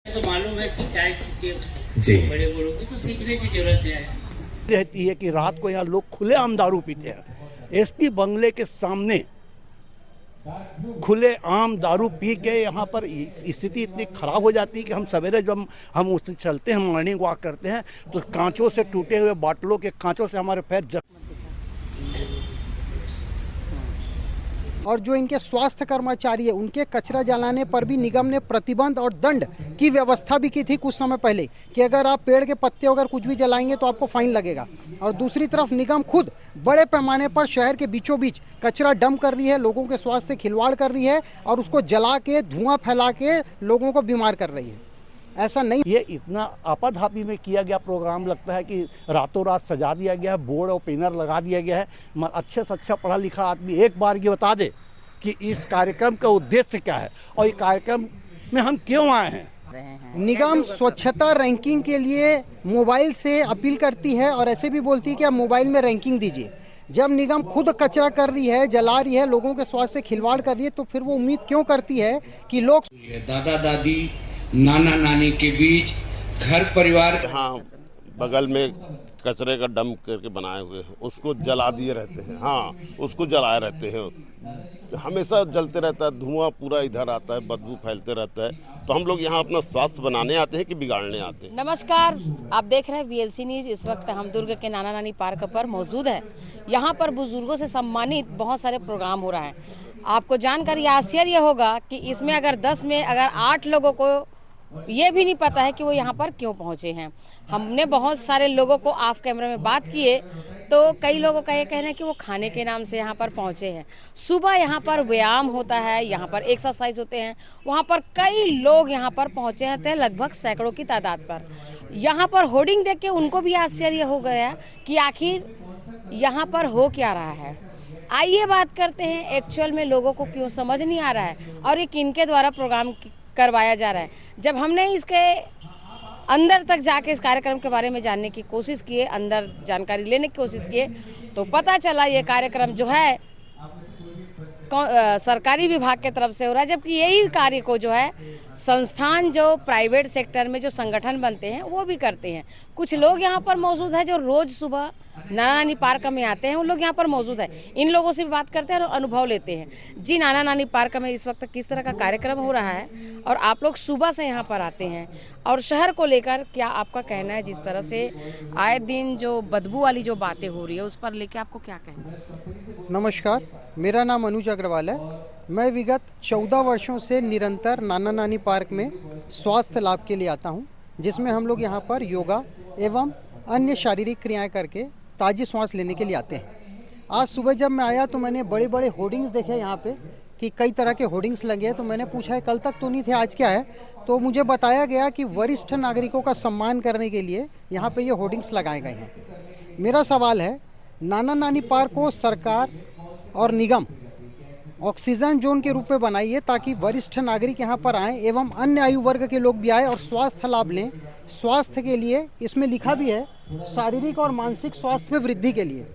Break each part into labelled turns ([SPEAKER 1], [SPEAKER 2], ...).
[SPEAKER 1] तो मालूम है कि चाय
[SPEAKER 2] जी
[SPEAKER 1] बड़े बड़ों को तो सीखने की जरूरत है।
[SPEAKER 3] रहती है कि रात को यहाँ लोग खुलेआम दारू पीते हैं। एसपी बंगले के सामने खुलेआम दारू पी के यहाँ पर स्थिति इतनी खराब हो जाती है कि हम सवेरे जब हम उससे चलते हैं, मॉर्निंग वॉक करते हैं, तो कांचों से टूटे हुए बाटलों के कांचों से हमारे पैर
[SPEAKER 4] और जो इनके स्वास्थ्य कर्मचारी है उनके कचरा जलाने पर भी निगम ने प्रतिबंध और दंड की व्यवस्था भी की थी कुछ समय पहले कि अगर आप पेड़ के पत्ते अगर कुछ भी जलाएंगे तो आपको फाइन लगेगा। और दूसरी तरफ निगम खुद बड़े पैमाने पर शहर के बीचों बीच कचरा डंप कर रही है, लोगों के स्वास्थ्य से खिलवाड़ कर रही है और उसको जला के धुआं फैला के लोगों को बीमार कर रही है। ऐसा नहीं,
[SPEAKER 3] ये इतना आपाधापी में किया गया प्रोग्राम लगता है कि रातों रात सजा दिया गया है, बोर्ड और बैनर लगा दिया गया है। अच्छे से अच्छा पढ़ा लिखा आदमी एक बार ये बता दे कि इस कार्यक्रम का उद्देश्य क्या है और इस कार्यक्रम में हम क्यों आए हैं।
[SPEAKER 4] निगम स्वच्छता रैंकिंग के लिए मोबाइल से अपील करती है और ऐसे भी बोलती है कि आप मोबाइल में रैंकिंग दीजिए। जब निगम खुद कचरा कर रही है, जला रही है, लोगों के स्वास्थ्य से खिलवाड़ कर रही है, तो फिर वो उम्मीद क्यों करती है कि लोग
[SPEAKER 5] दादा दादी नाना नानी के बीच घर परिवार
[SPEAKER 6] हाँ बगल में कचरे का डंप करके बनाए हुए हैं, उसको जला दिए रहते हैं। हाँ उसको जलाए रहते हैं, हमेशा जलते रहता है, धुआं पूरा इधर आता है, बदबू फैलते रहता है। तो हम लोग यहाँ अपना स्वास्थ्य बनाने आते हैं कि बिगाड़ने आते हैं।
[SPEAKER 7] नमस्कार, आप देख रहे हैं VLC न्यूज। इस वक्त हम दुर्ग के नाना नानी पार्क पर मौजूद हैं। यहाँ पर बुजुर्गों से सम्मानित बहुत सारे प्रोग्राम हो रहा है। आपको जानकर यह आश्चर्य होगा कि इसमें अगर 10 में अगर 8 लोगों को ये भी नहीं पता है कि वो यहाँ पर क्यों पहुँचे हैं। हमने बहुत सारे लोगों को ऑफ कैमरा में बात किए तो कई लोगों का ये कहना है कि वो खाने के नाम से यहाँ पर पहुँचे हैं। सुबह यहाँ पर व्यायाम होता है, यहाँ पर एक्सरसाइज होते हैं, वहाँ पर कई लोग यहाँ पर पहुँचे हैं, तो लगभग सैकड़ों की तादाद पर। यहाँ पर होर्डिंग देख के उनको भी आश्चर्य हो गया कि आखिर यहाँ पर हो क्या रहा है। आइए बात करते हैं एक्चुअल में लोगों को क्यों समझ नहीं आ रहा है और ये किनके द्वारा प्रोग्राम करवाया जा रहा है। जब हमने इसके अंदर तक जाके इस कार्यक्रम के बारे में जानने की कोशिश की, अंदर जानकारी लेने की कोशिश की, तो पता चला ये कार्यक्रम जो है सरकारी विभाग के तरफ से हो रहा है, जबकि यही कार्य को जो है संस्थान जो प्राइवेट सेक्टर में जो संगठन बनते हैं वो भी करते हैं। कुछ लोग यहाँ पर मौजूद है जो रोज़ सुबह नाना नानी पार्क में आते हैं, उन लोग यहाँ पर मौजूद है। इन लोगों से भी बात करते हैं और अनुभव लेते हैं। जी, नाना नानी पार्क में इस वक्त किस तरह का कार्यक्रम हो रहा है और आप लोग सुबह से यहाँ पर आते हैं और शहर को लेकर क्या आपका कहना है? जिस तरह से आए दिन जो बदबू वाली जो बातें हो रही है उस पर लेके आपको क्या कहना है?
[SPEAKER 4] नमस्कार, मेरा नाम अनुज अग्रवाल है। मैं विगत 14 वर्षों से निरंतर नाना नानी पार्क में स्वास्थ्य लाभ के लिए आता हूं, जिसमें हम लोग यहां पर योगा एवं अन्य शारीरिक क्रियाएं करके ताज़ी सांस लेने के लिए आते हैं। आज सुबह जब मैं आया तो मैंने बड़े बड़े होर्डिंग्स देखे यहाँ पे कि कई तरह के होर्डिंग्स लगे हैं। तो मैंने पूछा है कल तक तो नहीं थे, आज क्या है? तो मुझे बताया गया कि वरिष्ठ नागरिकों का सम्मान करने के लिए यहाँ पे ये होर्डिंग्स लगाए गए हैं। मेरा सवाल है, नाना नानी पार्क को सरकार और निगम ऑक्सीजन जोन के रूप में बनाइए ताकि वरिष्ठ नागरिक यहाँ पर आएँ एवं अन्य आयु वर्ग के लोग भी आए और स्वास्थ्य लाभ लें। स्वास्थ्य के लिए इसमें लिखा भी है शारीरिक और मानसिक स्वास्थ्य में वृद्धि के लिए।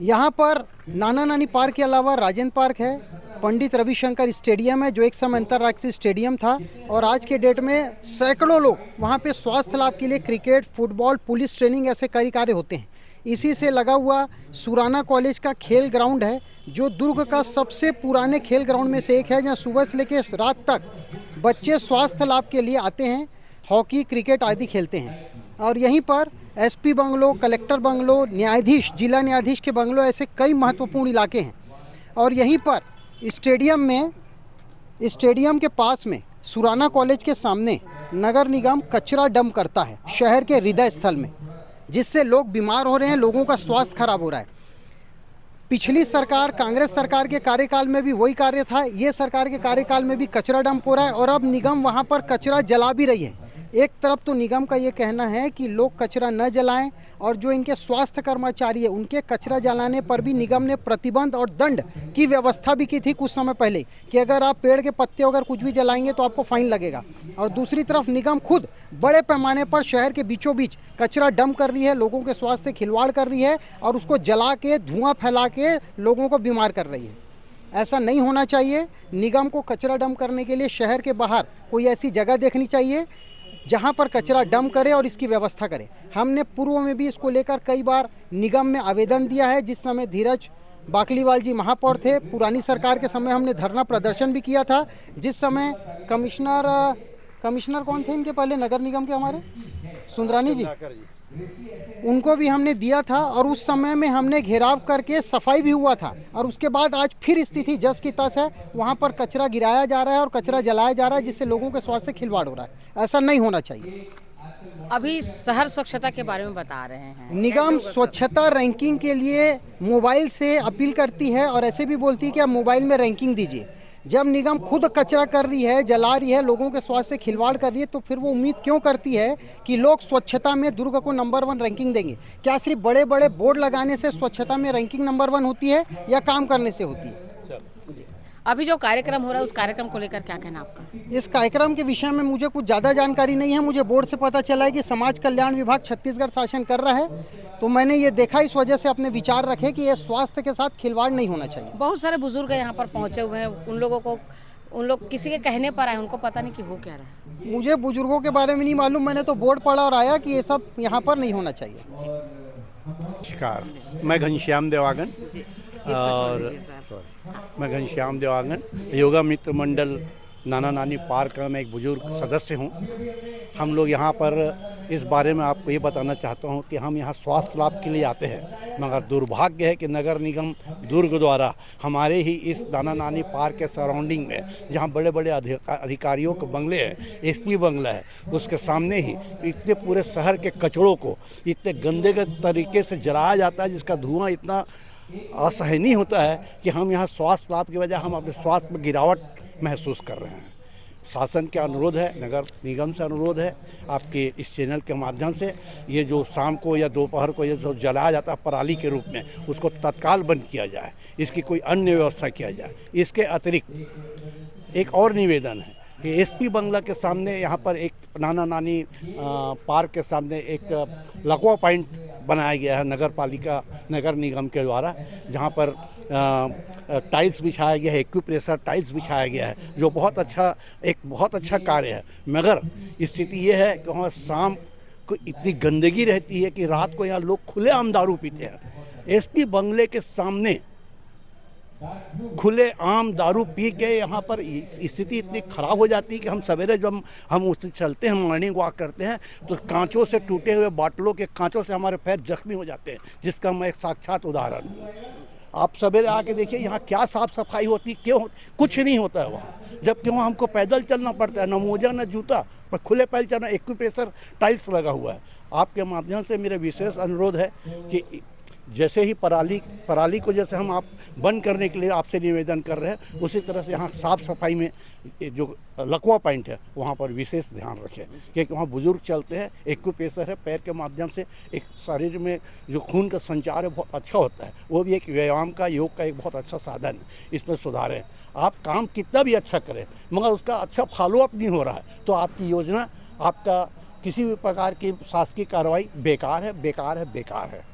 [SPEAKER 4] यहाँ पर नाना नानी पार्क के अलावा राजेंद्र पार्क है, पंडित रविशंकर स्टेडियम है जो एक समय अंतर्राष्ट्रीय स्टेडियम था और आज के डेट में सैकड़ों लोग वहाँ पे स्वास्थ्य लाभ के लिए क्रिकेट, फुटबॉल, पुलिस ट्रेनिंग ऐसे कई कार्य होते हैं। इसी से लगा हुआ सुराना कॉलेज का खेल ग्राउंड है जो दुर्ग का सबसे पुराने खेल ग्राउंड में से एक है, जहाँ सुबह से लेकर रात तक बच्चे स्वास्थ्य लाभ के लिए आते हैं, हॉकी, क्रिकेट आदि खेलते हैं। और यहीं पर एसपी बंगलो, कलेक्टर बंगलो, न्यायाधीश, जिला न्यायाधीश के बंगलो, ऐसे कई महत्वपूर्ण इलाके हैं। और यहीं पर स्टेडियम के पास में सुराना कॉलेज के सामने नगर निगम कचरा डंप करता है शहर के हृदय स्थल में, जिससे लोग बीमार हो रहे हैं, लोगों का स्वास्थ्य खराब हो रहा है। पिछली सरकार, कांग्रेस सरकार के कार्यकाल में भी वही कार्य था, ये सरकार के कार्यकाल में भी कचरा डंप हो रहा है और अब निगम वहाँ पर कचरा जला भी रही है। एक तरफ तो निगम का ये कहना है कि लोग कचरा न जलाएं और जो इनके स्वास्थ्य कर्मचारी है उनके कचरा जलाने पर भी निगम ने प्रतिबंध और दंड की व्यवस्था भी की थी कुछ समय पहले कि अगर आप पेड़ के पत्ते अगर कुछ भी जलाएंगे तो आपको फाइन लगेगा। और दूसरी तरफ निगम खुद बड़े पैमाने पर शहर के बीचों बीच कचरा डंप कर रही है, लोगों के स्वास्थ्य से खिलवाड़ कर रही है और उसको जला के धुआं फैला के लोगों को बीमार कर रही है। ऐसा नहीं होना चाहिए। निगम को कचरा डंप करने के लिए शहर के बाहर कोई ऐसी जगह देखनी चाहिए जहां पर कचरा डंप करे और इसकी व्यवस्था करे। हमने पूर्व में भी इसको लेकर कई बार निगम में आवेदन दिया है। जिस समय धीरज बाकलीवाल जी महापौर थे, पुरानी सरकार के समय हमने धरना प्रदर्शन भी किया था। जिस समय कमिश्नर कौन थे इनके पहले नगर निगम के, हमारे सुंदरानी जी, उनको भी हमने दिया था और उस समय में हमने घेराव करके सफाई भी हुआ था। और उसके बाद आज फिर स्थिति जस की तस है, वहाँ पर कचरा गिराया जा रहा है और कचरा जलाया जा रहा है, जिससे लोगों के स्वास्थ्य से खिलवाड़ हो रहा है। ऐसा नहीं होना चाहिए।
[SPEAKER 7] अभी शहर स्वच्छता के बारे में बता रहे हैं।
[SPEAKER 4] निगम स्वच्छता रैंकिंग के लिए मोबाइल से अपील करती है और ऐसे भी बोलती है कि आप मोबाइल में रैंकिंग दीजिए। जब निगम खुद कचरा कर रही है, जला रही है, लोगों के स्वास्थ्य से खिलवाड़ कर रही है, तो फिर वो उम्मीद क्यों करती है कि लोग स्वच्छता में दुर्ग को नंबर 1 रैंकिंग देंगे? क्या सिर्फ बड़े बड़े बोर्ड लगाने से स्वच्छता में रैंकिंग नंबर 1 होती है या काम करने से होती है?
[SPEAKER 7] अभी जो कार्यक्रम हो रहा है उस कार्यक्रम को लेकर क्या कहना आपका?
[SPEAKER 4] इस कार्यक्रम के विषय में मुझे कुछ ज़्यादा जानकारी नहीं है। मुझे बोर्ड से पता चला है कि समाज कल्याण विभाग छत्तीसगढ़ शासन कर रहा है, तो मैंने ये देखा, इस वजह से अपने विचार रखे कि ये स्वास्थ्य के साथ खिलवाड़ नहीं होना चाहिए।
[SPEAKER 7] बहुत सारे बुजुर्ग यहाँ पर पहुँचे हुए हैं, उन लोग किसी के कहने पर आए, उनको पता नहीं कि हो क्या रहा है।
[SPEAKER 4] मुझे बुजुर्गों के बारे में नहीं मालूम, मैंने तो बोर्ड पढ़ा और आया कि ये सब यहाँ पर नहीं होना चाहिए।
[SPEAKER 3] नमस्कार, मैं घनश्याम देवांगन मैं घनश्याम देवांगन योगा मित्र मंडल नाना नानी पार्क का मैं एक बुजुर्ग सदस्य हूँ। हम लोग यहाँ पर इस बारे में आपको ये बताना चाहता हूँ कि हम यहाँ स्वास्थ्य लाभ के लिए आते हैं, मगर दुर्भाग्य है कि नगर निगम दुर्ग द्वारा हमारे ही इस नाना नानी पार्क के सराउंडिंग में जहाँ बड़े बड़े अधिकारियों के बंगले हैं, एसपी बंगला है, उसके सामने ही इतने पूरे शहर के कचड़ों को इतने गंदे तरीके से जलाया जाता है, जिसका धुआं इतना असहनीय होता है कि हम यहाँ स्वास्थ्य लाभ की वजह हम अपने स्वास्थ्य में गिरावट महसूस कर रहे हैं। शासन का अनुरोध है, नगर निगम से अनुरोध है, आपके इस चैनल के माध्यम से ये जो शाम को या दोपहर को ये जो जलाया जाता है पराली के रूप में, उसको तत्काल बंद किया जाए, इसकी कोई अन्य व्यवस्था किया जाए। इसके अतिरिक्त एक और निवेदन है कि एसपी बंगला के सामने यहाँ पर एक नाना नानी पार्क के सामने एक लकवा पॉइंट बनाया गया है नगर निगम के द्वारा, जहाँ पर टाइल्स बिछाया गया है, एक्यूप्रेशर टाइल्स बिछाया गया है, जो एक बहुत अच्छा कार्य है। मगर स्थिति ये है कि वहाँ शाम को इतनी गंदगी रहती है कि रात को यहाँ लोग खुलेआम दारू पीते हैं। एसपी बंगले के सामने खुले आम दारू पी के यहाँ पर स्थिति इतनी ख़राब हो जाती है कि हम सवेरे जब हम उससे चलते हैं, मॉर्निंग वॉक करते हैं, तो कांचों से टूटे हुए बाटलों के कांचों से हमारे पैर जख्मी हो जाते हैं, जिसका मैं एक साक्षात उदाहरण हूँ। आप सवेरे आके देखिए यहाँ क्या साफ़ सफाई होती, क्यों कुछ नहीं होता है वहाँ, जबकि वहाँ हमको पैदल चलना पड़ता है, न मोजा न जूता, पर खुले पैर चलना, एक्यूप्रेशर टाइल्स लगा हुआ है। आपके माध्यम से मेरा विशेष अनुरोध है कि जैसे ही पराली को जैसे हम आप बंद करने के लिए आपसे निवेदन कर रहे हैं, उसी तरह से यहाँ साफ़ सफाई में जो लकवा पॉइंट है वहाँ पर विशेष ध्यान रखें, क्योंकि वहाँ बुजुर्ग चलते हैं, एक्यूप्रेशर है, पैर के माध्यम से एक शरीर में जो खून का संचार है बहुत अच्छा होता है, वो भी एक व्यायाम का, योग का एक बहुत अच्छा साधन है। इसमें सुधारें। आप काम कितना भी अच्छा करें मगर उसका अच्छा फॉलोअप नहीं हो रहा है, तो आपकी योजना, आपका किसी भी प्रकार की शासकीय कार्रवाई बेकार है।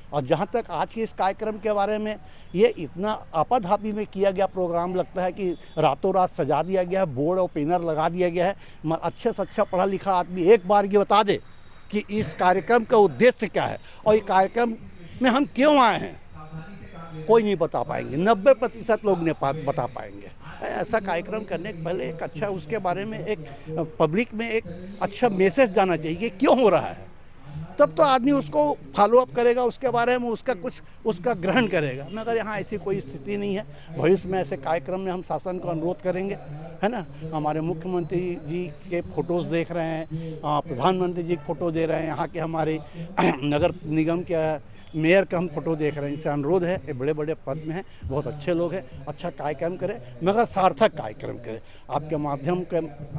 [SPEAKER 3] और जहाँ तक आज के इस कार्यक्रम के बारे में, ये इतना आपाधापी में किया गया प्रोग्राम, लगता है कि रातों रात सजा दिया गया है, बोर्ड और बैनर लगा दिया गया है। मगर अच्छे से अच्छा पढ़ा लिखा आदमी एक बार ये बता दे कि इस कार्यक्रम का उद्देश्य क्या है और ये कार्यक्रम में हम क्यों आए हैं, कोई नहीं बता पाएंगे। 90% लोग नहीं बता पाएंगे। ऐसा कार्यक्रम करने के पहले एक अच्छा उसके बारे में एक पब्लिक में एक अच्छा मैसेज जाना चाहिए कि क्यों हो रहा है, तब तो आदमी उसको फॉलोअप करेगा, उसके बारे में उसका ग्रहण करेगा। मगर यहाँ ऐसी कोई स्थिति नहीं है। भविष्य में ऐसे कार्यक्रम में हम शासन को अनुरोध करेंगे, है ना। हमारे मुख्यमंत्री जी के फोटोज़ देख रहे हैं, प्रधानमंत्री जी फोटो दे रहे हैं, यहाँ के हमारे नगर निगम के मेयर का हम फोटो देख रहे हैं। इनसे अनुरोध है, ये बड़े बड़े पद में हैं, बहुत अच्छे लोग हैं, अच्छा कार्यक्रम करें मगर सार्थक कार्यक्रम करें।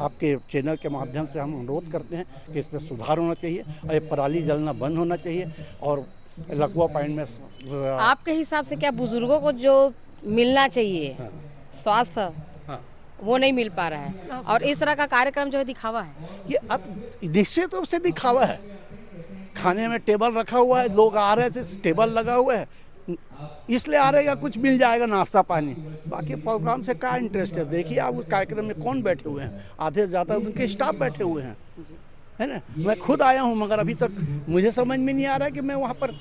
[SPEAKER 3] आपके चैनल के माध्यम से हम अनुरोध करते हैं कि इसमें सुधार होना चाहिए और ये पराली जलना बंद होना चाहिए। और लकवा पॉइंट में
[SPEAKER 7] आपके हिसाब से क्या बुजुर्गों को जो मिलना चाहिए स्वास्थ्य, वो नहीं मिल पा रहा है और इस तरह का कार्यक्रम जो है दिखावा है?
[SPEAKER 3] ये अब निश्चित रूप से दिखावा है। खाने में टेबल रखा हुआ है, लोग आ रहे थे, टेबल लगा हुआ है, इसलिए आ रहेगा कुछ मिल जाएगा नाश्ता पानी, बाकी प्रोग्राम से क्या इंटरेस्ट है। देखिए आप उस कार्यक्रम में कौन बैठे हुए हैं, आधे से ज़्यादा उनके स्टाफ बैठे हुए हैं, है ना। मैं खुद आया हूँ मगर अभी तक मुझे समझ में नहीं आ रहा है कि मैं वहाँ पर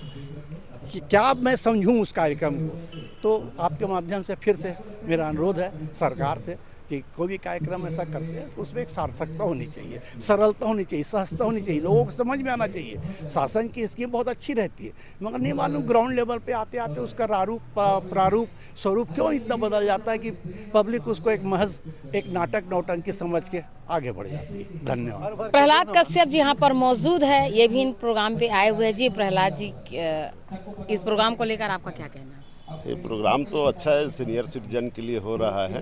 [SPEAKER 3] क्या मैं समझूं उस कार्यक्रम को। तो आपके माध्यम से फिर से मेरा अनुरोध है सरकार से कि कोई भी कार्यक्रम ऐसा करते हैं तो उसमें एक सार्थकता होनी चाहिए, सरलता होनी चाहिए, सहजता होनी चाहिए, लोगों को समझ में आना चाहिए। शासन की स्कीम बहुत अच्छी रहती है मगर नहीं मालूम ग्राउंड लेवल पे आते आते उसका प्रारूप स्वरूप क्यों इतना बदल जाता है कि पब्लिक उसको एक महज एक नाटक नौटंकी समझ के आगे बढ़ जाती है। धन्यवाद।
[SPEAKER 7] प्रहलाद कश्यप जी यहाँ पर मौजूद है, ये भी इन प्रोग्राम पे आए हुए हैं। जी प्रहलाद जी, इस प्रोग्राम को लेकर आपका क्या कहना है?
[SPEAKER 6] ये प्रोग्राम तो अच्छा है, सीनियर सिटीजन के लिए हो रहा है,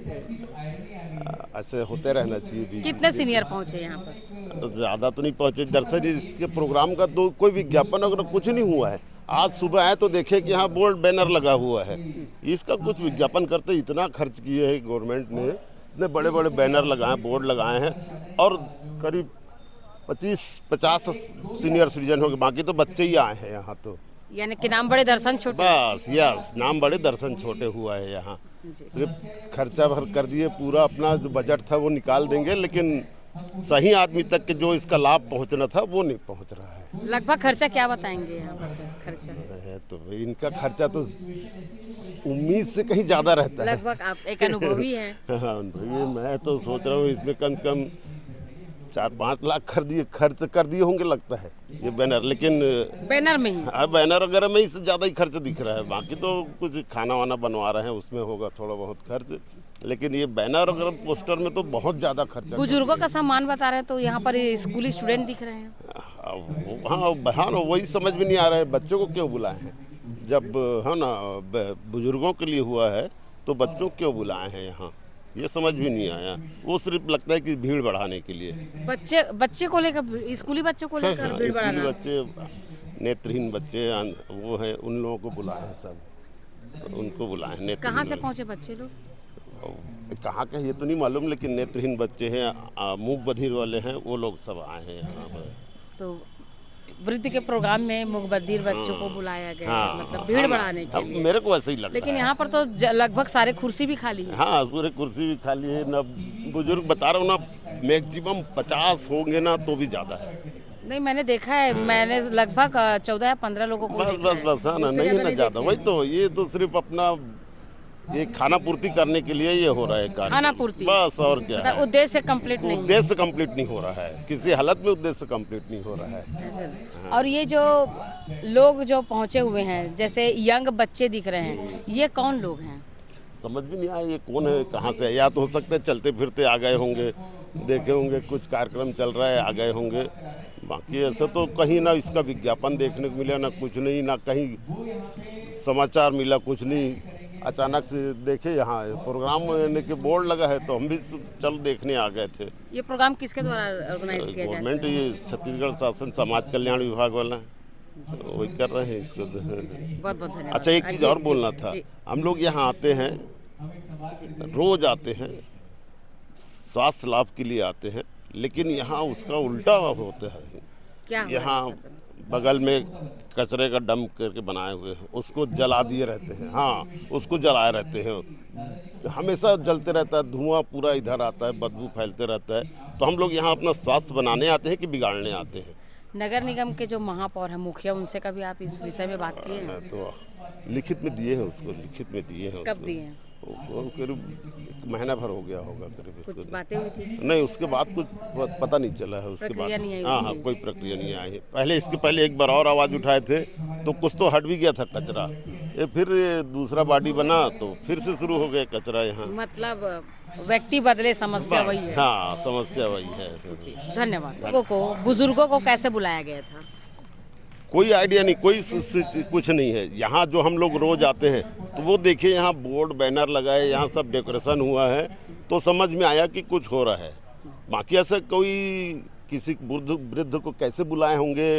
[SPEAKER 6] ऐसे होते रहना चाहिए।
[SPEAKER 7] कितने सीनियर पहुँचे यहाँ पर?
[SPEAKER 6] तो ज़्यादा तो नहीं पहुँचे। दरअसल इसके प्रोग्राम का तो कोई विज्ञापन वगैरह कुछ नहीं हुआ है। आज सुबह आए तो देखे कि यहाँ बोर्ड बैनर लगा हुआ है, इसका कुछ विज्ञापन करते इतना खर्च किए है गवर्नमेंट ने, इतने बड़े बड़े बैनर लगाए, बोर्ड लगाए हैं और करीब 25-50 सीनियर सिटीजन हो गए, बाकी तो बच्चे ही आए हैं यहाँ। तो
[SPEAKER 7] यानी कि नाम बड़े दर्शन छोटे।
[SPEAKER 6] बस यस, नाम बड़े दर्शन छोटे हुआ है यहाँ। सिर्फ खर्चा भर कर दिए, पूरा अपना जो बजट था वो निकाल देंगे, लेकिन सही आदमी तक के जो इसका लाभ पहुँचना था वो नहीं पहुँच रहा है।
[SPEAKER 7] लगभग खर्चा क्या बताएंगे यहाँ पर खर्चा?
[SPEAKER 6] तो इनका खर्चा तो उम्मीद से कहीं ज़्यादा रहता है।
[SPEAKER 7] लगभग आप एक अनुभवी हैं।
[SPEAKER 6] हाँ, मैं तो सोच रहा हूँ इसमें कम से कम 4-5 लाख खर्च कर दिए होंगे लगता है ये बैनर, लेकिन
[SPEAKER 7] बैनर में ही।
[SPEAKER 6] हाँ, बैनर वगैरह में इससे ज़्यादा ही खर्च दिख रहा है। बाकी तो कुछ खाना वाना बनवा रहे हैं उसमें होगा थोड़ा बहुत खर्च, लेकिन ये बैनर वगैरह पोस्टर में तो बहुत ज़्यादा खर्चा।
[SPEAKER 7] बुजुर्गों का सामान बता रहे हैं तो यहाँ पर स्कूली स्टूडेंट दिख रहे हैं।
[SPEAKER 6] हाँ, वही समझ में नहीं आ रहा है बच्चों को क्यों बुलाए हैं। जब है ना बुजुर्गों के लिए हुआ है तो बच्चों को क्यों बुलाए हैं यहाँ, ये समझ भी नहीं आया। वो सिर्फ लगता है कि भीड़ बढ़ाने के लिए।
[SPEAKER 7] बच्चे को लेकर, स्कूली बच्चों को लेकर भीड़ बढ़ाना।
[SPEAKER 6] बच्चे, नेत्रहीन बच्चे वो हैं, उन लोगों को बुलाए हैं, सब उनको बुलाए हैं।
[SPEAKER 7] कहाँ से पहुँचे बच्चे लोग?
[SPEAKER 6] कहाँ के ये तो नहीं मालूम, लेकिन नेत्रहीन बच्चे हैं, मूक बधिर वाले हैं, वो लोग सब आए हैं यहाँ पर।
[SPEAKER 7] तो वृद्ध के प्रोग्राम में मूक बधिर बच्चों को बुलाया गया है, मतलब भीड़ बढ़ाने के लिए।
[SPEAKER 6] मेरे को ऐसे ही लगता है।
[SPEAKER 7] लेकिन यहाँ पर तो लगभग सारे कुर्सी भी खाली है।
[SPEAKER 6] हाँ, पूरे कुर्सी भी खाली है ना। बुजुर्ग बता रहा हूँ ना, मैक्सिमम 50 होंगे ना तो भी ज़्यादा है।
[SPEAKER 7] नहीं, मैंने देखा है, मैंने लगभग 14 या 15 लोगों को देखा है।
[SPEAKER 6] बस हाँ ना, नहीं है ना ज़्यादा। वही तो, ये तो सिर्फ अपना ये खाना पूर्ति करने के लिए ये हो रहा है कार्य।
[SPEAKER 7] खाना पूर्ति
[SPEAKER 6] बस, और क्या है।
[SPEAKER 7] उद्देश्य कंप्लीट नहीं,
[SPEAKER 6] उद्देश्य कंप्लीट नहीं हो रहा है, किसी हालत में उद्देश्य कंप्लीट नहीं हो रहा है।
[SPEAKER 7] और ये जो लोग जो पहुँचे हुए हैं, जैसे यंग बच्चे दिख रहे हैं, ये कौन लोग हैं?
[SPEAKER 6] समझ भी नहीं आया ये कौन है, कहाँ से है। या तो हो सकता है चलते फिरते आ गए होंगे, देखे होंगे कुछ कार्यक्रम चल रहा है, आ गए होंगे। बाकी ऐसा तो कहीं ना इसका विज्ञापन देखने को मिला, ना कुछ नहीं, ना कहीं समाचार मिला, कुछ नहीं। अचानक से देखे यहाँ प्रोग्राम के बोर्ड लगा है तो हम भी चलो देखने आ गए थे।
[SPEAKER 7] ये प्रोग्राम किसके द्वारा ऑर्गेनाइज किया जाता है?
[SPEAKER 6] गवर्नमेंट, ये छत्तीसगढ़ शासन समाज कल्याण विभाग वाला वही कर रहे हैं इसको।
[SPEAKER 7] बहुत बहुत धन्यवाद।
[SPEAKER 6] अच्छा, एक चीज़ और बोलना था, हम लोग यहाँ आते हैं, रोज आते हैं, स्वास्थ्य लाभ के लिए आते हैं, लेकिन यहाँ उसका उल्टा होता है।
[SPEAKER 7] क्या
[SPEAKER 6] यहाँ बगल में कचरे का डंप करके बनाए हुए हैं, उसको जला दिए रहते हैं। हाँ, उसको जलाए रहते हैं, हमेशा जलते रहता है, धुआं पूरा इधर आता है, बदबू फैलते रहता है। तो हम लोग यहाँ अपना स्वास्थ्य बनाने आते हैं कि बिगाड़ने आते हैं?
[SPEAKER 7] नगर निगम के जो महापौर हैं, मुखिया, उनसे कभी आप इस विषय में बात किए हैं?
[SPEAKER 6] तो लिखित में दिए हैं उसको, लिखित में दिए हैं।
[SPEAKER 7] कब दिए हैं?
[SPEAKER 6] करीब 1 महीना भर हो गया होगा करीब।
[SPEAKER 7] कुछ बातें हुई थी?
[SPEAKER 6] नहीं, उसके बाद कुछ पता नहीं चला है। उसके बाद हाँ, कोई प्रक्रिया नहीं आई है। पहले इसके पहले एक बार और आवाज़ उठाए थे तो कुछ तो हट भी गया था कचरा, ये फिर दूसरा बॉडी बना तो फिर से शुरू हो गया कचरा यहाँ।
[SPEAKER 7] मतलब व्यक्ति बदले, समस्या वही है।
[SPEAKER 6] हाँ, समस्या वही है।
[SPEAKER 7] धन्यवाद। बुजुर्गों को कैसे बुलाया गया था?
[SPEAKER 6] कोई आइडिया नहीं, कोई कुछ नहीं है। यहाँ जो हम लोग रोज आते हैं तो वो देखिए, यहाँ बोर्ड बैनर लगाए, यहाँ सब डेकोरेशन हुआ है तो समझ में आया कि कुछ हो रहा है। बाकी ऐसा कोई किसी वृद्ध को कैसे बुलाए होंगे,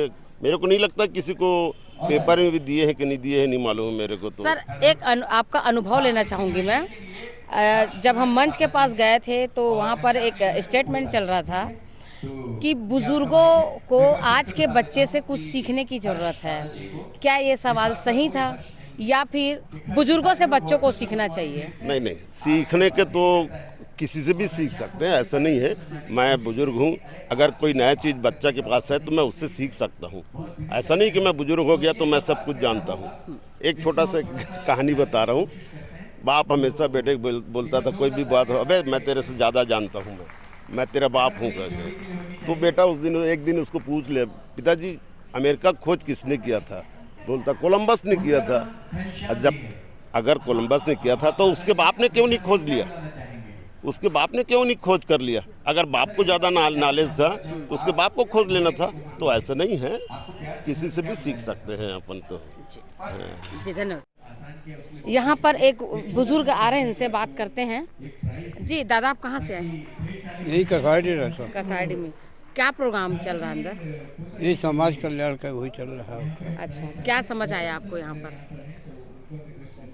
[SPEAKER 6] मेरे को नहीं लगता। किसी को पेपर में भी दिए हैं कि नहीं दिए हैं, नहीं मालूम है मेरे को। तो
[SPEAKER 7] सर, एक आपका अनुभव लेना चाहूँगी मैं। जब हम मंच के पास गए थे तो वहाँ पर एक स्टेटमेंट चल रहा था कि बुजुर्गों को आज के बच्चे से कुछ सीखने की ज़रूरत है। क्या ये सवाल सही था या फिर बुजुर्गों से बच्चों को सीखना चाहिए?
[SPEAKER 6] नहीं नहीं, सीखने के तो किसी से भी सीख सकते हैं, ऐसा नहीं है। मैं बुजुर्ग हूँ, अगर कोई नया चीज़ बच्चा के पास है तो मैं उससे सीख सकता हूँ। ऐसा नहीं कि मैं बुजुर्ग हो गया तो मैं सब कुछ जानता हूँ। एक छोटा सा कहानी बता रहा हूँ। बाप हमेशा बेटे को बोलता था, कोई भी बात हो, अबे मैं तेरे से ज़्यादा जानता हूँ, मैं तेरा बाप हूँ करके। तो बेटा एक दिन उसको पूछ लिया, पिताजी अमेरिका खोज किसने किया था? बोलता कोलंबस ने किया था। अगर कोलंबस ने किया था तो उसके बाप ने क्यों नहीं खोज लिया? उसके बाप ने क्यों नहीं खोज कर लिया? अगर बाप को ज़्यादा नॉलेज था तो उसके बाप को खोज लेना था। तो ऐसा नहीं है, किसी से भी सीख सकते हैं अपन तो।
[SPEAKER 7] जी धन्यवाद। यहाँ पर एक बुजुर्ग आ रहे हैं, इनसे बात करते हैं। जी दादा, आप कहाँ से आए हैं?
[SPEAKER 2] यही कसाईडी रहता।
[SPEAKER 7] कसाईडी में क्या प्रोग्राम चल रहा है अंदर?
[SPEAKER 2] ये समाज कल्याण का वही चल रहा है।
[SPEAKER 7] अच्छा, क्या समझ आया आपको यहाँ पर?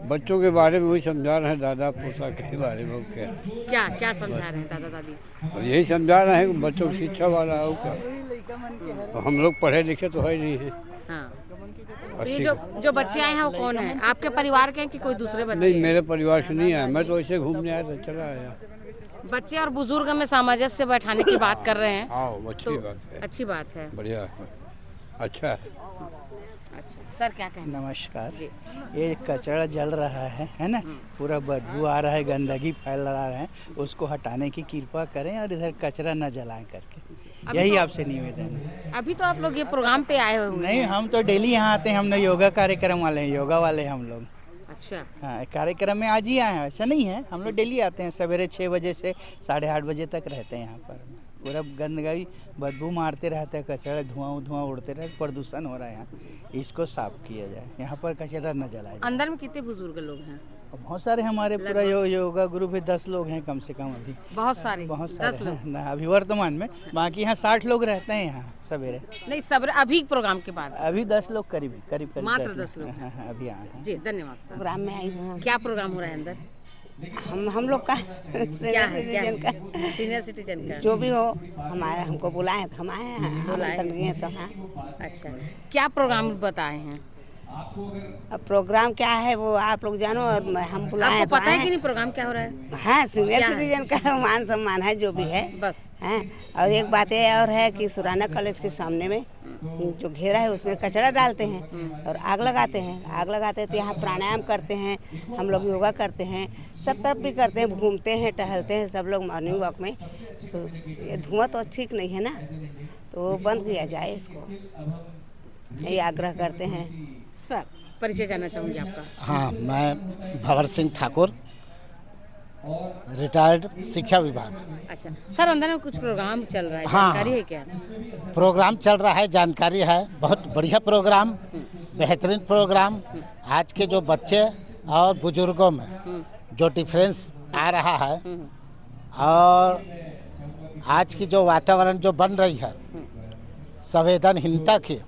[SPEAKER 2] बच्चों के बारे में वही समझा रहे हैं, दादा पोता के बारे में।
[SPEAKER 7] क्या क्या समझा रहे हैं दादा दादी?
[SPEAKER 2] और यही समझा रहे हैं कि बच्चों की शिक्षा वाला हो क्या। हम लोग पढ़े लिखे तो है नहीं है।
[SPEAKER 7] हाँ, तो ये जो बच्चे आए हैं वो कौन है? आपके परिवार के हैं कि कोई दूसरे बच्चे?
[SPEAKER 2] नहीं, मेरे परिवार से नहीं आया, मैं तो ऐसे घूमने आया था, चला आया।
[SPEAKER 7] बच्चे और बुजुर्ग में सामंजस्य बैठाने की बात कर रहे हैं।
[SPEAKER 2] हाँ, अच्छी बात है।
[SPEAKER 7] अच्छी बात है,
[SPEAKER 2] बढ़िया है, अच्छा है।
[SPEAKER 7] अच्छा सर, क्या कहना?
[SPEAKER 8] नमस्कार। ये कचरा जल रहा है ना, पूरा बदबू आ रहा है, गंदगी फैल रहा है, उसको हटाने की कृपा करें और इधर कचरा न जलाएं करके, यही आपसे निवेदन है।
[SPEAKER 7] अभी तो आप लोग ये प्रोग्राम पे आए हुए
[SPEAKER 8] नहीं, हम तो डेली यहाँ आते हैं, हम योगा कार्यक्रम वाले हैं, योगा वाले हम लोग।
[SPEAKER 7] अच्छा,
[SPEAKER 8] हाँ, कार्यक्रम में आज ही आए हैं, ऐसा नहीं है। हम लोग डेली आते हैं, सवेरे 6 बजे से 8:30 बजे तक रहते हैं यहाँ पर। पूरा गंदगी बदबू मारते रहते हैं, कचरा धुआं उड़ते रहते, प्रदूषण हो रहा है यहाँ, इसको साफ किया जाए, यहाँ पर कचरा न जलाया जाए।
[SPEAKER 7] अंदर में कितने बुजुर्ग लोग हैं?
[SPEAKER 8] बहुत सारे हमारे पूरा योगा ग्रुप है, 10 लोग हैं कम से कम अभी।
[SPEAKER 7] बहुत सारे
[SPEAKER 8] हैं ना अभी वर्तमान में, बाकी यहाँ 60 लोग रहते हैं यहाँ सवेरे।
[SPEAKER 7] नहीं, सब अभी प्रोग्राम के बाद
[SPEAKER 8] अभी 10 लोग करीब
[SPEAKER 7] मात्र 10 लोग।
[SPEAKER 8] हाँ, अभी आए हैं।
[SPEAKER 7] जी धन्यवाद सर।
[SPEAKER 9] प्रोग्राम में आई हूँ।
[SPEAKER 7] क्या प्रोग्राम हो रहा है अंदर?
[SPEAKER 9] हम लोग का
[SPEAKER 7] क्या है? सीनियर सिटीजन का
[SPEAKER 9] जो भी हो, हमारा हमको बुलाए तो हम आए हैं, बुलाए तो हाँ।
[SPEAKER 7] अच्छा, क्या प्रोग्राम बताए हैं?
[SPEAKER 9] अब प्रोग्राम क्या है वो आप लोग जानो, और हम बुलाए
[SPEAKER 7] आपको
[SPEAKER 9] तो
[SPEAKER 7] पता है कि नहीं प्रोग्राम क्या हो रहा है?
[SPEAKER 9] हाँ, सीनियर सिटीजन का मान सम्मान है, जो भी है
[SPEAKER 7] बस।
[SPEAKER 9] हैं। और एक बात ये और है कि सुराना कॉलेज के सामने में जो घेरा है उसमें कचरा डालते हैं और आग लगाते हैं तो यहाँ प्राणायाम करते हैं, हम लोग योगा करते हैं, सब तरफ भी करते हैं, घूमते हैं, टहलते हैं सब लोग मॉर्निंग वॉक में। तो ये धुआं तो ठीक नहीं है ना, तो बंद किया जाए इसको, यही आग्रह करते हैं।
[SPEAKER 7] सर, परिचय जानना चाहूँगी आपका।
[SPEAKER 10] हाँ, मैं भंवर सिंह ठाकुर, रिटायर्ड शिक्षा विभाग।
[SPEAKER 7] अच्छा सर, अंदर में कुछ प्रोग्राम चल रहा है,
[SPEAKER 10] हाँ,
[SPEAKER 7] जानकारी है क्या?
[SPEAKER 10] प्रोग्राम चल रहा है, जानकारी है, बहुत बढ़िया प्रोग्राम, बेहतरीन प्रोग्राम। आज के जो बच्चे और बुजुर्गों में जो डिफरेंस आ रहा है और आज की जो वातावरण जो बन रही है संवेदनहीनता की,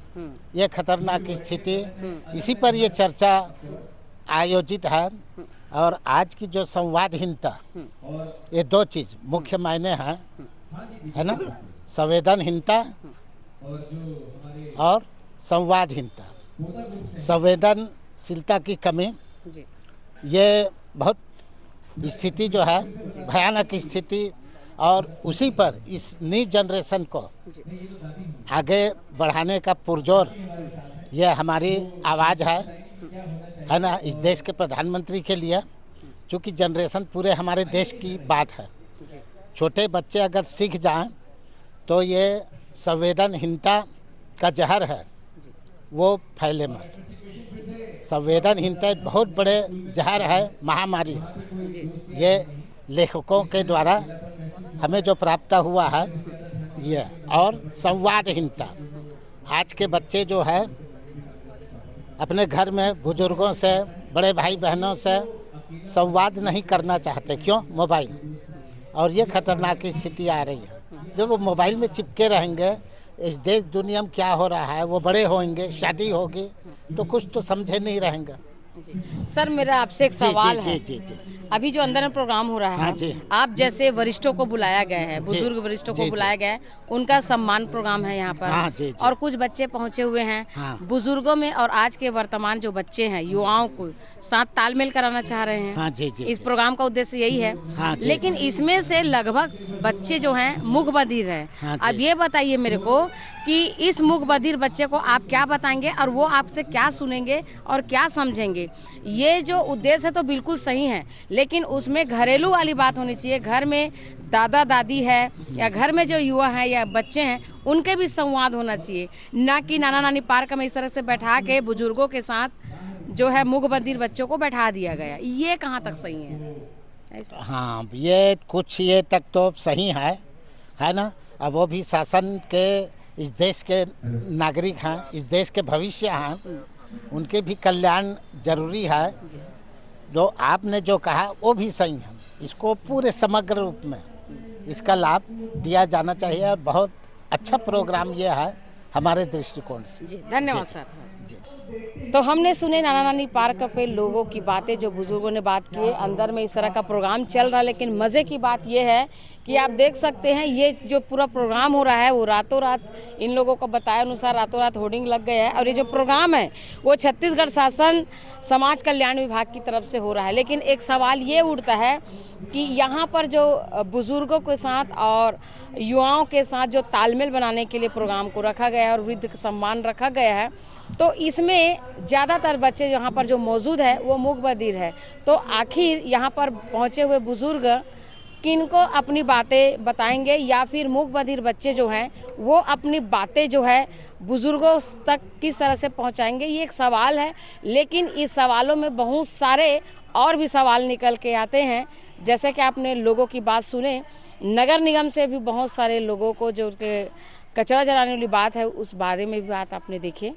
[SPEAKER 10] ये खतरनाक स्थिति, इसी पर ये चर्चा आयोजित है। और आज की जो संवादहीनता, ये 2 चीज़ मुख्य मायने हैं, है ना, संवेदनहीनता और संवादहीनता। संवेदनशीलता की कमी, ये बहुत स्थिति जो है भयानक स्थिति, और उसी पर इस न्यू जनरेशन को आगे बढ़ाने का पुरजोर ये हमारी आवाज़ है ना, इस देश के प्रधानमंत्री के लिए, क्योंकि जनरेशन पूरे हमारे देश की बात है। छोटे बच्चे अगर सीख जाएं तो ये संवेदनहीनता का जहर है वो फैले मत। संवेदनहीनता एक बहुत बड़े जहर है, महामारी है। ये लेखकों के द्वारा हमें जो प्राप्त हुआ है ये। और संवादहीनता, आज के बच्चे जो है अपने घर में बुजुर्गों से, बड़े भाई बहनों से संवाद नहीं करना चाहते। क्यों? मोबाइल। और ये खतरनाक स्थिति आ रही है। जब वो मोबाइल में चिपके रहेंगे, इस देश दुनिया में क्या हो रहा है, वो बड़े होंगे, शादी होगी तो कुछ तो समझे नहीं रहेंगे।
[SPEAKER 7] सर, मेरा आपसे एक सवाल है।
[SPEAKER 10] जी।
[SPEAKER 7] अभी जो अंदर में प्रोग्राम हो रहा
[SPEAKER 10] हाँ
[SPEAKER 7] है,
[SPEAKER 10] जी।
[SPEAKER 7] आप जैसे वरिष्ठों को बुलाया गया है,
[SPEAKER 10] जी।
[SPEAKER 7] बुजुर्ग वरिष्ठों
[SPEAKER 10] जी,
[SPEAKER 7] को
[SPEAKER 10] जी।
[SPEAKER 7] बुलाया गया है, उनका सम्मान प्रोग्राम है यहाँ पर।
[SPEAKER 10] हाँ जी, जी।
[SPEAKER 7] और कुछ बच्चे पहुँचे हुए हैं,
[SPEAKER 10] हाँ।
[SPEAKER 7] बुजुर्गों में और आज के वर्तमान जो बच्चे हैं, युवाओं को साथ तालमेल कराना चाह रहे हैं।
[SPEAKER 10] हाँ जी, जी,
[SPEAKER 7] इस
[SPEAKER 10] जी।
[SPEAKER 7] प्रोग्राम का उद्देश्य यही है।
[SPEAKER 10] हाँ जी।
[SPEAKER 7] लेकिन इसमें से लगभग बच्चे जो हैं मूक बधिर हैं।
[SPEAKER 10] हाँ जी।
[SPEAKER 7] अब ये बताइए मेरे को कि इस मूक बधिर बच्चे को आप क्या बताएंगे और वो आपसे क्या सुनेंगे और क्या समझेंगे। ये जो उद्देश्य है तो बिल्कुल सही है, लेकिन उसमें घरेलू वाली बात होनी चाहिए। घर में दादा दादी है या घर में जो युवा हैं या बच्चे हैं, उनके भी संवाद होना चाहिए, ना कि नाना नानी पार्क में इस तरह से बैठा के बुजुर्गों के साथ जो है मूक बधिर बच्चों को बैठा दिया गया। ये कहाँ तक सही है?
[SPEAKER 10] हाँ, ये कुछ ये तक तो सही है ना। अब वो भी शासन के इस देश के नागरिक हैं, इस देश के भविष्य हैं, उनके भी कल्याण जरूरी है। जो आपने जो कहा वो भी सही है, इसको पूरे समग्र रूप में इसका लाभ दिया जाना चाहिए और बहुत अच्छा प्रोग्राम ये है हमारे दृष्टिकोण से।
[SPEAKER 7] जी, धन्यवाद सर। तो हमने सुने नाना नानी पार्क पे लोगों की बातें, जो बुजुर्गों ने बात की। अंदर में इस तरह का प्रोग्राम चल रहा है, लेकिन मज़े की बात यह है कि आप देख सकते हैं ये जो पूरा प्रोग्राम हो रहा है वो रातों रात, इन लोगों को बताया अनुसार रातों रात होर्डिंग लग गया है। और ये जो प्रोग्राम है वो छत्तीसगढ़ शासन समाज कल्याण विभाग की तरफ से हो रहा है। लेकिन एक सवाल ये उठता है कि यहाँ पर जो बुजुर्गों के साथ और युवाओं के साथ जो तालमेल बनाने के लिए प्रोग्राम को रखा गया है और वृद्ध का सम्मान रखा गया है, तो इसमें ज़्यादातर बच्चे यहाँ पर जो मौजूद है वो मूक बधिर है। तो आखिर यहाँ पर पहुँचे हुए बुजुर्ग किनको अपनी बातें बताएंगे या फिर मूक बधिर बच्चे जो हैं वो अपनी बातें जो है बुजुर्गों तक किस तरह से पहुँचाएंगे, ये एक सवाल है। लेकिन इस सवालों में बहुत सारे और भी सवाल निकल के आते हैं। जैसे कि आपने लोगों की बात सुने, नगर निगम से भी बहुत सारे लोगों को जो कचरा जलाने वाली बात है उस बारे में भी बात आपने देखी।